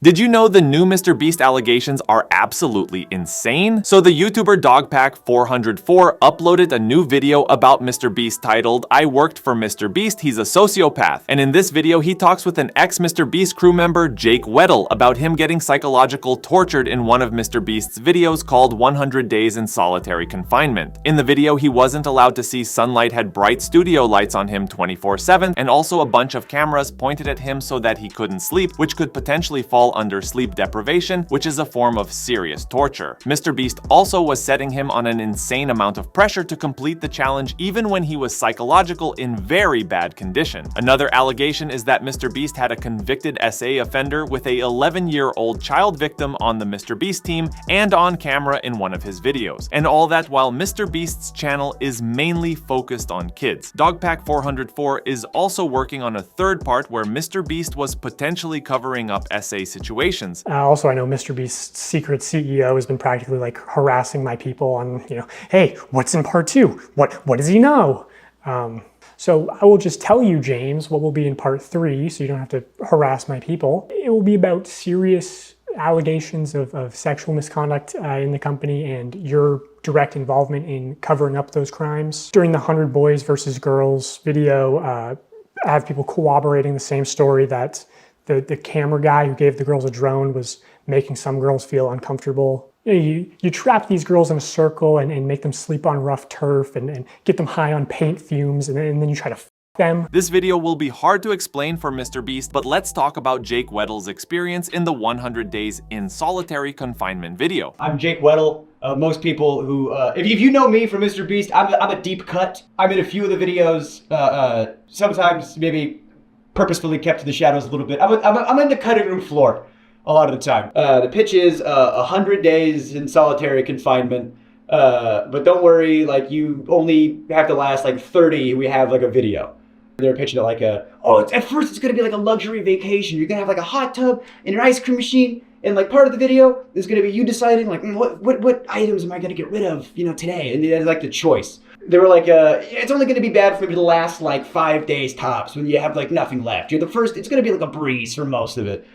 Did you know the new MrBeast allegations are absolutely insane? So the YouTuber Dogpack404 uploaded a new video about MrBeast titled, "I worked for MrBeast, he's a sociopath." And in this video, he talks with an ex-MrBeast crew member, Jake Weddle, about him getting psychological tortured in one of MrBeast's videos called 100 Days in Solitary Confinement. In the video, he wasn't allowed to see sunlight, had bright studio lights on him 24/7, and also a bunch of cameras pointed at him so that he couldn't sleep, which could potentially fall under sleep deprivation, which is a form of serious torture. MrBeast also was setting him on an insane amount of pressure to complete the challenge even when he was psychological in very bad condition. Another allegation is that MrBeast had a convicted SA offender with a 11-year-old child victim on the MrBeast team and on camera in one of his videos. And all that while MrBeast's channel is mainly focused on kids. Dogpack404 is also working on a third part where MrBeast was potentially covering up SA situations. Also, I know MrBeast's secret CEO has been practically like harassing my people on, hey, what's in part 2? What does he know? So I will just tell you, James, what will be in part 3, so you don't have to harass my people. It will be about serious allegations of sexual misconduct in the company and your direct involvement in covering up those crimes. During the 100 Boys versus Girls video, I have people corroborating the same story that the camera guy who gave the girls a drone was making some girls feel uncomfortable. You trap these girls in a circle and make them sleep on rough turf and get them high on paint fumes, and then you try to f them. This video will be hard to explain for MrBeast, but let's talk about Jake Weddle's experience in the 100 Days in Solitary Confinement video. I'm Jake Weddle. Most people who, if you know me from MrBeast, I'm a deep cut. I'm in a few of the videos, sometimes maybe purposefully kept to the shadows a little bit. I'm in the cutting room floor a lot of the time. The pitch is 100 days in solitary confinement, but don't worry, like you only have to last like 30. We have like a video. They're pitching it like at first it's gonna be like a luxury vacation. You're gonna have like a hot tub and an ice cream machine, and like part of the video is gonna be you deciding like what items am I gonna get rid of, today, and it's like the choice. They were like, it's only going to be bad for me to last like 5 days tops when you have like nothing left. You're the first, it's going to be like a breeze for most of it.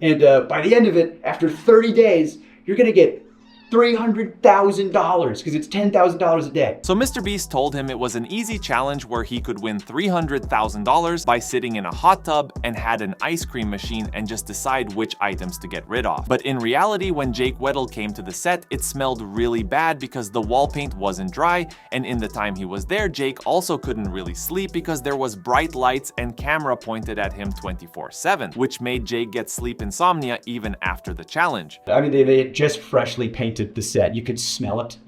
And by the end of it, after 30 days, you're going to get $300,000 because it's $10,000 a day. So MrBeast told him it was an easy challenge where he could win $300,000 by sitting in a hot tub and had an ice cream machine and just decide which items to get rid of. But in reality, when Jake Weddle came to the set, it smelled really bad because the wall paint wasn't dry, and in the time he was there, Jake also couldn't really sleep because there was bright lights and camera pointed at him 24/7, which made Jake get sleep insomnia even after the challenge. I mean, they had just freshly painted the set. You could smell it,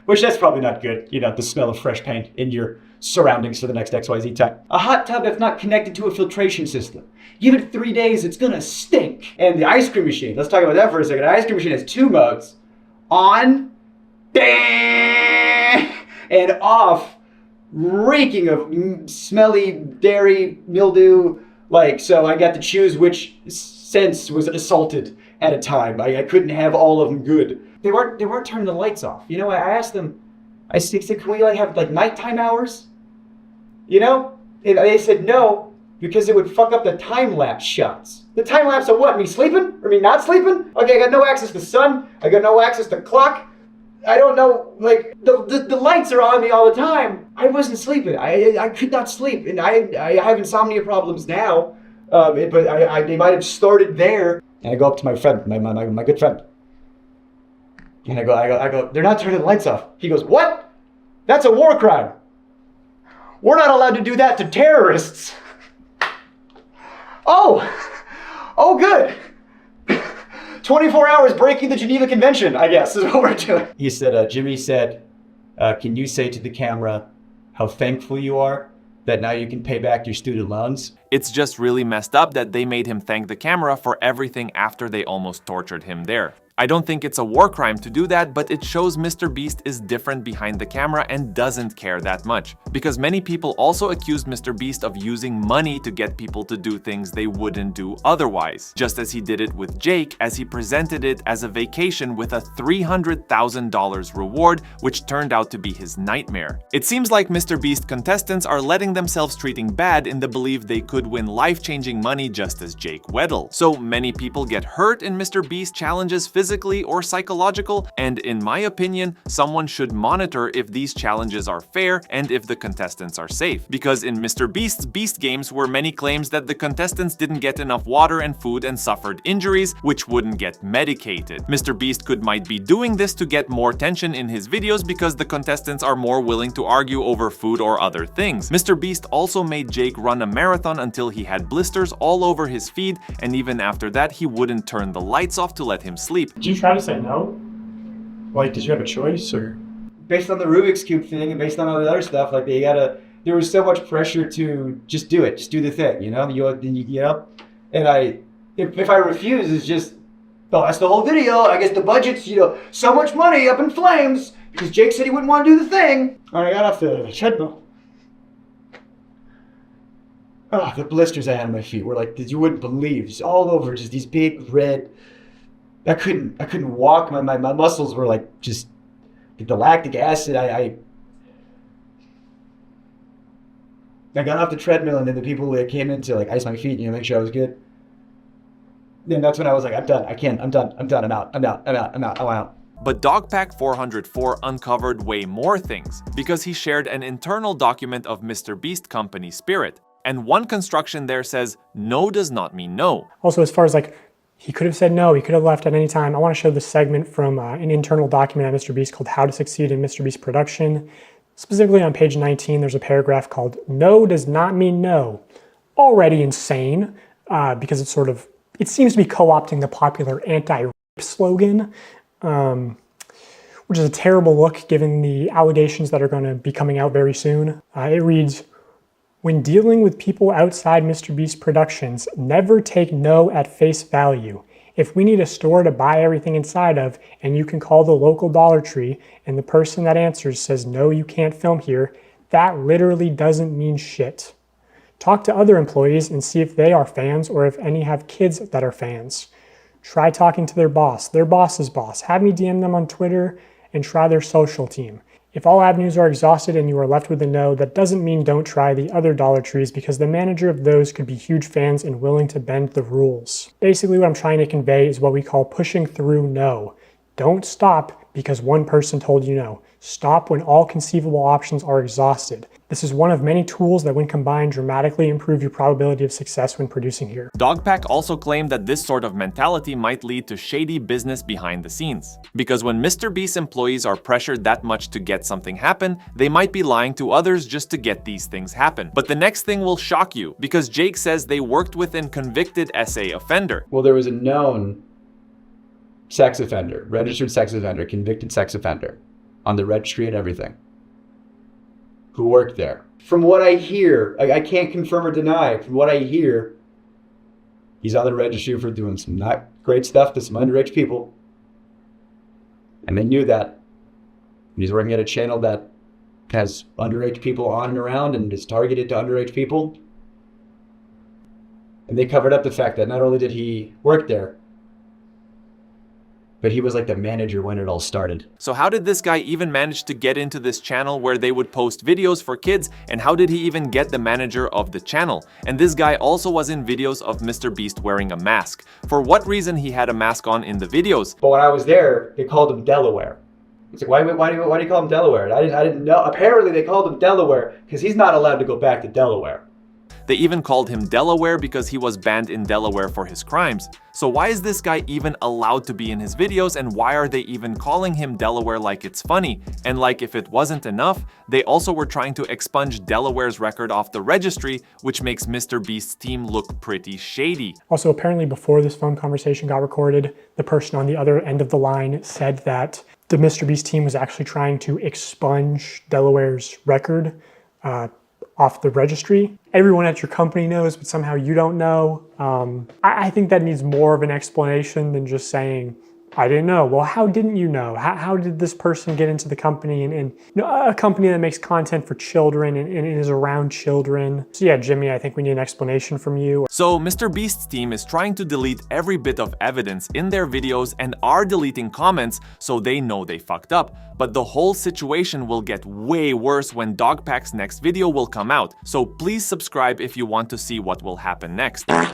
which that's probably not good, the smell of fresh paint in your surroundings for the next XYZ time. A hot tub if not connected to a filtration system. Give it 3 days, it's gonna stink. And the ice cream machine, let's talk about that for a second. The ice cream machine has 2 modes. On, and off, reeking of smelly dairy, mildew, so I got to choose which sense was assaulted at a time. I couldn't have all of them good. They weren't turning the lights off. I asked them, I said, can we have nighttime hours? And they said no, because it would fuck up the time-lapse shots. The time-lapse of what? Me sleeping? Or me not sleeping? Okay, I got no access to sun. I got no access to clock. I don't know, the lights are on me all the time. I wasn't sleeping. I could not sleep. And I have insomnia problems now. But they might have started there. And I go up to my friend, my good friend. And I go, they're not turning the lights off. He goes, what? That's a war crime. We're not allowed to do that to terrorists. Oh, good. 24 hours breaking the Geneva Convention, I guess, is what we're doing. He said, Jimmy said, can you say to the camera how thankful you are that now you can pay back your student loans? It's just really messed up that they made him thank the camera for everything after they almost tortured him there. I don't think it's a war crime to do that, but it shows MrBeast is different behind the camera and doesn't care that much. Because many people also accused MrBeast of using money to get people to do things they wouldn't do otherwise. Just as he did it with Jake, as he presented it as a vacation with a $300,000 reward, which turned out to be his nightmare. It seems like MrBeast contestants are letting themselves treating bad in the belief they could win life-changing money just as Jake Weddle. So many people get hurt in MrBeast challenges physically or psychological, and in my opinion, someone should monitor if these challenges are fair and if the contestants are safe. Because in MrBeast's Beast Games were many claims that the contestants didn't get enough water and food and suffered injuries, which wouldn't get medicated. MrBeast might be doing this to get more attention in his videos because the contestants are more willing to argue over food or other things. MrBeast also made Jake run a marathon until he had blisters all over his feet, and even after that he wouldn't turn the lights off to let him sleep. Did you try to say no? Like, did you have a choice, or? Based on the Rubik's Cube thing and based on all the other stuff, like there was so much pressure to just do it, just do the thing, you know? And if I refuse, it's just, well, that's the whole video. I guess the budget's, so much money up in flames because Jake said he wouldn't want to do the thing. All right, I got off the treadmill. Oh, the blisters I had on my feet were like, you wouldn't believe, just all over, just these big red. I couldn't walk. My muscles were like just the lactic acid. I got off the treadmill, and then the people that came in to like ice my feet, make sure I was good. Then that's when I was like, I'm done. I can't. I'm done. I'm out. I'm out. But Dogpack404 uncovered way more things, because he shared an internal document of MrBeast company spirit. And one construction there says, no does not mean no. Also, as far as like, he could have said no, he could have left at any time. I want to show this segment from an internal document at MrBeast called How to Succeed in MrBeast Production. Specifically on page 19, there's a paragraph called No does not mean no. Already insane, because it seems to be co-opting the popular anti-rape slogan, which is a terrible look given the allegations that are going to be coming out very soon. It reads, when dealing with people outside MrBeast Productions, never take no at face value. If we need a store to buy everything inside of, and you can call the local Dollar Tree, and the person that answers says, no, you can't film here, that literally doesn't mean shit. Talk to other employees and see if they are fans or if any have kids that are fans. Try talking to their boss's boss. Have me DM them on Twitter and try their social team. If all avenues are exhausted and you are left with a no, that doesn't mean don't try the other Dollar Trees, because the manager of those could be huge fans and willing to bend the rules. Basically what I'm trying to convey is what we call pushing through no. Don't stop because one person told you no. Stop when all conceivable options are exhausted. This is one of many tools that when combined dramatically improve your probability of success when producing here. Dogpack also claimed that this sort of mentality might lead to shady business behind the scenes. Because when MrBeast employees are pressured that much to get something happen, they might be lying to others just to get these things happen. But the next thing will shock you, because Jake says they worked with a convicted SA offender. Well, there was a known sex offender, registered sex offender, convicted sex offender on the registry and everything, who worked there. From what I hear, I can't confirm or deny, from what I hear, he's on the registry for doing some not great stuff to some underage people. And they knew that. And he's working at a channel that has underage people on and around and is targeted to underage people. And they covered up the fact that not only did he work there, but he was like the manager when it all started. So how did this guy even manage to get into this channel where they would post videos for kids, and how did he even get the manager of the channel? And this guy also was in videos of MrBeast wearing a mask. For what reason he had a mask on in the videos? But when I was there, they called him Delaware. It's like, why do you call him Delaware? I didn't know. Apparently they called him Delaware because he's not allowed to go back to Delaware. They even called him Delaware because he was banned in Delaware for his crimes. So why is this guy even allowed to be in his videos, and why are they even calling him Delaware like it's funny? And like if it wasn't enough, they also were trying to expunge Delaware's record off the registry, which makes MrBeast's team look pretty shady. Also, apparently before this phone conversation got recorded, the person on the other end of the line said that the MrBeast team was actually trying to expunge Delaware's record off the registry. Everyone at your company knows, but somehow you don't know. I think that needs more of an explanation than just saying I didn't know. Well, how didn't you know? How did this person get into the company and a company that makes content for children and is around children? So yeah, Jimmy, I think we need an explanation from you. So MrBeast's team is trying to delete every bit of evidence in their videos and are deleting comments so they know they fucked up. But the whole situation will get way worse when Dogpack's next video will come out. So please subscribe if you want to see what will happen next.